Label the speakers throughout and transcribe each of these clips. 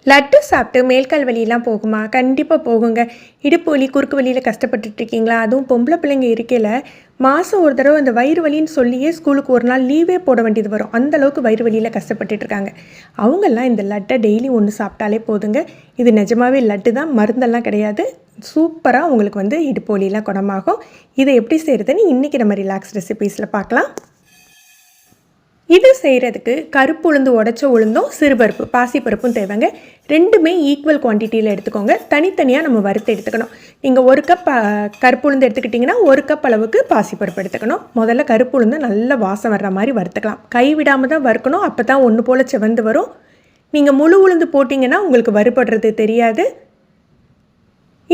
Speaker 1: லட்டு சாப்பிட்டு மேல்கால் வலியெல்லாம் போகுமா? கண்டிப்பாக போகுங்க. இடுப்பு வலி, குறுக்கு வலியில் கஷ்டப்பட்டுட்டு இருக்கீங்களா? அதுவும் பொம்பளை பிள்ளைங்க இருக்கையில் மாதம் ஒரு தடவை அந்த வயிறு வலின்னு சொல்லியே ஸ்கூலுக்கு ஒரு நாள் லீவே போட வேண்டியது வரும். அந்தளவுக்கு வயிறு வலியில் கஷ்டப்பட்டுட்டு இருக்காங்க. அவங்கெல்லாம் இந்த லட்டை டெய்லி ஒன்று சாப்பிட்டாலே போதுங்க. இது நிஜமாகவே லட்டு தான், மருந்தெல்லாம் கிடையாது. சூப்பராக உங்களுக்கு இடுப்பு வலியெல்லாம் குணமாகும். இதை எப்படி செய்கிறதுன்னு இன்றைக்கி நம்ம ரிலாக்ஸ் ரெசிபீஸில் பார்க்கலாம். இது செய்கிறதுக்கு கருப்பு உளுந்து, உடச்ச உளுந்தும், சிறுபருப்பு, பாசிப்பருப்பும் தேவைங்க. ரெண்டுமே ஈக்குவல் குவான்டிட்டியில் எடுத்துக்கோங்க. தனித்தனியாக நம்ம வறுத்து எடுத்துக்கணும். நீங்கள் 1 கப் கருப்பு உளுந்து எடுத்துக்கிட்டிங்கன்னா 1 கப் அளவுக்கு பாசிப்பருப்பு எடுத்துக்கணும். முதல்ல கருப்பு உளுந்து நல்ல வாசம் வர்ற மாதிரி வறுத்துக்கலாம். கை விடாமல் தான் வறுக்கணும். அப்போ தான் ஒன்று போல் செவந்து வரும். நீங்கள் முழு உளுந்து போட்டிங்கன்னா உங்களுக்கு வறுபடுறது தெரியாது.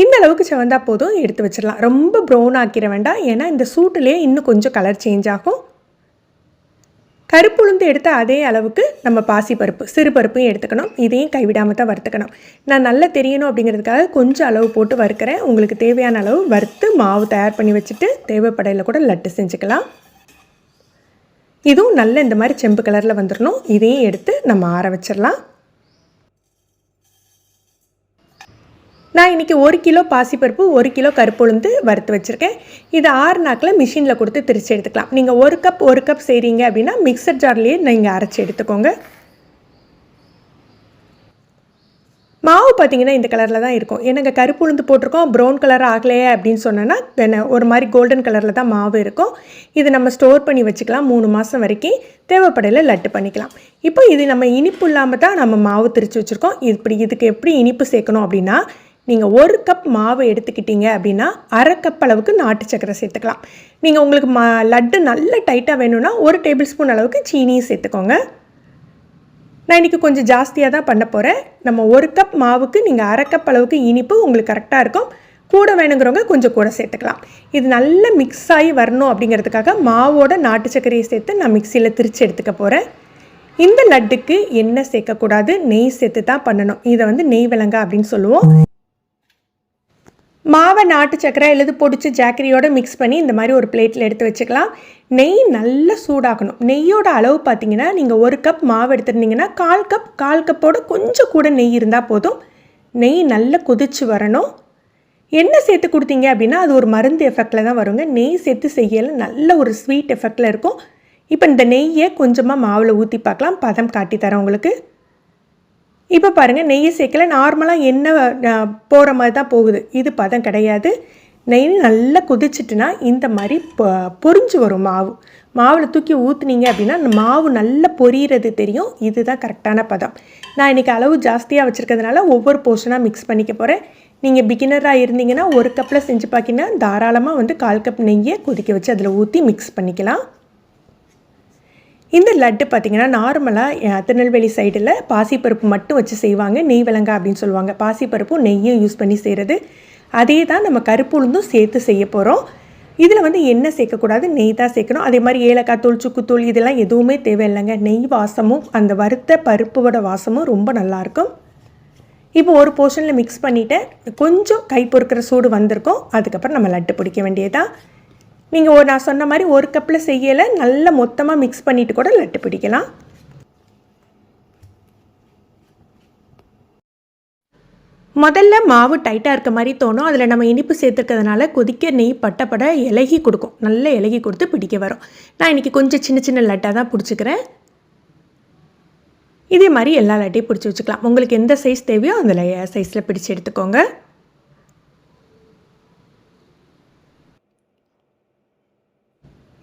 Speaker 1: இந்த அளவுக்கு செவந்தா போதும், எடுத்து வச்சிடலாம். ரொம்ப ப்ரௌன் ஆக்கிட வேண்டாம், ஏன்னா இந்த சூட்டிலே இன்னும் கொஞ்சம் கலர் சேஞ்ச் ஆகும். கருப்பு உளுந்து எடுத்த அதே அளவுக்கு நம்ம பாசிப்பருப்பு, சிறுபருப்பையும் எடுத்துக்கணும். இதையும் கைவிடாமல் தான் வறுத்துக்கணும். நான் நல்லா தெரியணும் அப்படிங்கிறதுக்காக கொஞ்சம் அளவு போட்டு வறுக்கிறேன். உங்களுக்கு தேவையான அளவு வறுத்து மாவு தயார் பண்ணி வச்சுட்டு தேவைப்படையில் கூட லட்டு செஞ்சுக்கலாம். இதுவும் நல்ல இந்த மாதிரி செம்பு கலரில் வந்துடணும். இதையும் எடுத்து நம்ம ஆற வச்சிடலாம். நான் இன்றைக்கி 1 கிலோ பாசிப்பருப்பு, 1 கிலோ கருப்பு உளுந்து வறுத்து வச்சுருக்கேன். இது 6 நாக்கில் மிஷினில் கொடுத்து திரிச்சு எடுத்துக்கலாம். நீங்கள் 1 கப் செய்கிறீங்க அப்படின்னா மிக்சர் ஜார்லேயே நீங்கள் அரைச்சி எடுத்துக்கோங்க. மாவு பார்த்திங்கன்னா இந்த கலரில் தான் இருக்கும். எனக்கு கருப்பு உளுந்து போட்டிருக்கோம், ப்ரௌன் கலர் ஆகலையே அப்படின்னு சொன்னோன்னா ஒரு மாதிரி கோல்டன் கலரில் தான் மாவு இருக்கும். இது நம்ம ஸ்டோர் பண்ணி வச்சுக்கலாம் 3 மாதம் வரைக்கும். தேவைப்படையில் லட்டு பண்ணிக்கலாம். இப்போ இது நம்ம இனிப்பு இல்லாமல் தான் நம்ம மாவு திரிச்சு வச்சுருக்கோம். இதுக்கு எப்படி இனிப்பு சேர்க்கணும் அப்படின்னா, நீங்கள் 1 கப் மாவு எடுத்துக்கிட்டீங்க அப்படின்னா 1/2 கப் அளவுக்கு நாட்டு சக்கரை சேர்த்துக்கலாம். நீங்கள் உங்களுக்கு லட்டு நல்ல டைட்டாக வேணும்னா 1 டேபிள் ஸ்பூன் அளவுக்கு சீனியும் சேர்த்துக்கோங்க. நான் இன்றைக்கி கொஞ்சம் ஜாஸ்தியாக தான் பண்ண போகிறேன். நம்ம 1 கப் மாவுக்கு நீங்கள் 1/2 கப் அளவுக்கு இனிப்பு உங்களுக்கு கரெக்டாக இருக்கும். கூட வேணுங்கிறவங்க கொஞ்சம் கூட சேர்த்துக்கலாம். இது நல்லா மிக்ஸ் ஆகி வரணும் அப்படிங்கிறதுக்காக மாவோட நாட்டு சர்க்கரையை சேர்த்து நான் மிக்சியில் திரிச்சு எடுத்துக்க போகிறேன். இந்த லட்டுக்கு எண்ணெய் சேர்க்கக்கூடாது, நெய் சேர்த்து தான் பண்ணணும். இதை நெய் விலங்கா அப்படின்னு சொல்லுவோம். மாவை நாட்டு சக்கரை எழுது பொடிச்சு ஜாக்கரியோடு மிக்ஸ் பண்ணி இந்த மாதிரி ஒரு பிளேட்டில் எடுத்து வச்சுக்கலாம். நெய் நல்லா சூடாகணும். நெய்யோட அளவு பார்த்திங்கன்னா நீங்கள் 1 கப் மாவு எடுத்துருந்தீங்கன்னா 1/4 கப்போட கொஞ்சம் கூட நெய் இருந்தால் போதும். நெய் நல்லா கொதிச்சு வரணும். எண்ணெய் சேர்த்து கொடுத்தீங்க அப்படின்னா அது ஒரு மருந்து எஃபெக்டில் தான் வருங்க. நெய் சேர்த்து செய்யல நல்ல ஒரு ஸ்வீட் எஃபெக்டில் இருக்கும். இப்போ இந்த நெய்யை கொஞ்சமாக மாவில் ஊற்றி பார்க்கலாம். பதம் காட்டி தரேன் உங்களுக்கு. இப்போ பாருங்கள், நெய்யை சேர்க்கல. நார்மலாக எண்ணெய் போகிற மாதிரி தான் போகுது. இது பதம் கிடையாது. நெய் நல்லா கொதிச்சிட்டுனா இந்த மாதிரி பொரிஞ்சு வரும் மாவு. மாவில் தூக்கி ஊற்றுனீங்க அப்படின்னா அந்த மாவு நல்லா பொரியிறது தெரியும். இதுதான் கரெக்டான பதம். நான் இன்றைக்கி அளவு ஜாஸ்தியாக வச்சுருக்கிறதுனால ஒவ்வொரு போர்ஷனாக மிக்ஸ் பண்ணிக்க போகிறேன். நீங்கள் பிகினராக இருந்தீங்கன்னா 1 கப்பில் செஞ்சு பார்த்திங்கன்னா தாராளமாக 1/4 கப் நெய்யை கொதிக்க வச்சு அதில் ஊற்றி மிக்ஸ் பண்ணிக்கலாம். இந்த லட்டு பார்த்திங்கன்னா நார்மலாக திருநெல்வேலி சைடில் பாசிப்பருப்பு மட்டும் வச்சு செய்வாங்க. நெய் விலங்கா அப்படின்னு சொல்லுவாங்க. பாசிப்பருப்பும் நெய்யும் யூஸ் பண்ணி செய்கிறது. அதே தான் நம்ம கருப்பு உளுந்தும் சேர்த்து செய்ய போகிறோம். இதில் எண்ணெய் சேர்க்கக்கூடாது, நெய் தான் சேர்க்கணும். அதே மாதிரி ஏலக்காய் தூள், சுக்குத்தூள் இதெல்லாம் எதுவுமே தேவையில்லைங்க. நெய் வாசமும் அந்த வறுத்த பருப்போட வாசமும் ரொம்ப நல்லாயிருக்கும். இப்போ ஒரு போர்ஷனில் மிக்ஸ் பண்ணிவிட்டேன். கொஞ்சம் கை பொறுக்கிற சூடு வந்திருக்கும். அதுக்கப்புறம் நம்ம லட்டு பிடிக்க வேண்டியதான். நீங்கள் நான் சொன்ன மாதிரி 1 கப்பில் செய்யலை, நல்லா மொத்தமாக மிக்ஸ் பண்ணிவிட்டு கூட லட்டு பிடிக்கலாம். முதல்ல மாவு டைட்டாக இருக்க மாதிரி தோணும். அதில் நம்ம இனிப்பு சேர்த்துக்கிறதுனால கொதிக்க நெய் பட்டப்பட இலகி கொடுக்கும். நல்ல இலகி கொடுத்து பிடிக்க வரும். நான் இன்றைக்கி கொஞ்சம் சின்ன சின்ன லட்டாக தான் பிடிச்சிக்கிறேன். இதே மாதிரி எல்லா லட்டையும் பிடிச்சி வச்சுக்கலாம். உங்களுக்கு எந்த சைஸ் தேவையோ அந்த சைஸில் பிடிச்சி எடுத்துக்கோங்க.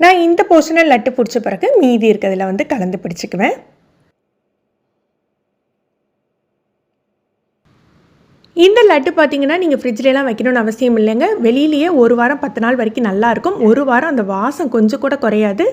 Speaker 1: நான் இந்த போர்ஷனை லட்டு பிடிச்ச பிறகு மீதி இருக்கிறதுல கலந்து பிடிச்சிக்குவேன். இந்த லட்டு பார்த்திங்கன்னா நீங்கள் ஃப்ரிட்ஜ்லாம் வைக்கணும்னு அவசியம் இல்லைங்க. வெளியிலேயே 1 வாரம் 10 நாள் வரைக்கும் நல்லாயிருக்கும். 1 வாரம் அந்த வாசம் கொஞ்சம் கூட குறையாது.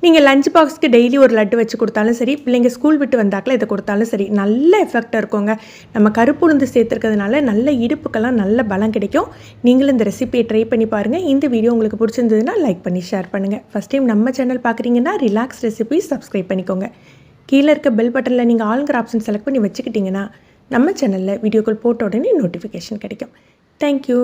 Speaker 1: நீங்கள் லஞ்ச் பாக்ஸ்க்கு டெய்லி ஒரு லட்டு வச்சு கொடுத்தாலும் சரி, பிள்ளைங்க ஸ்கூல் விட்டு வந்தாக்கில் இதை கொடுத்தாலும் சரி, நல்ல எஃபெக்டாக இருக்குங்க. நம்ம கருப்பு உளுந்து சேர்த்துருக்கிறதுனால நல்ல இடுப்புக்கெல்லாம் நல்ல பலம் கிடைக்கும். நீங்களும் இந்த ரெசிபியை ட்ரை பண்ணி பாருங்கள். இந்த வீடியோ உங்களுக்கு பிடிச்சிருந்ததுன்னா லைக் பண்ணி ஷேர் பண்ணுங்கள். ஃபஸ்ட் டைம் நம்ம சேனல் பார்க்குறீங்கன்னா ரிலாக்ஸ் ரெசிபி சப்ஸ்கிரைப் பண்ணிக்கோங்க. கீழே இருக்க பெல் பட்டனில் நீங்கள் ஆளுங்கிற ஆப்ஷன் செலக்ட் பண்ணி வச்சுக்கிட்டிங்கன்னா நம்ம சேனலில் வீடியோக்கள் போட்ட உடனே நோட்டிஃபிகேஷன் கிடைக்கும். தேங்க்யூ.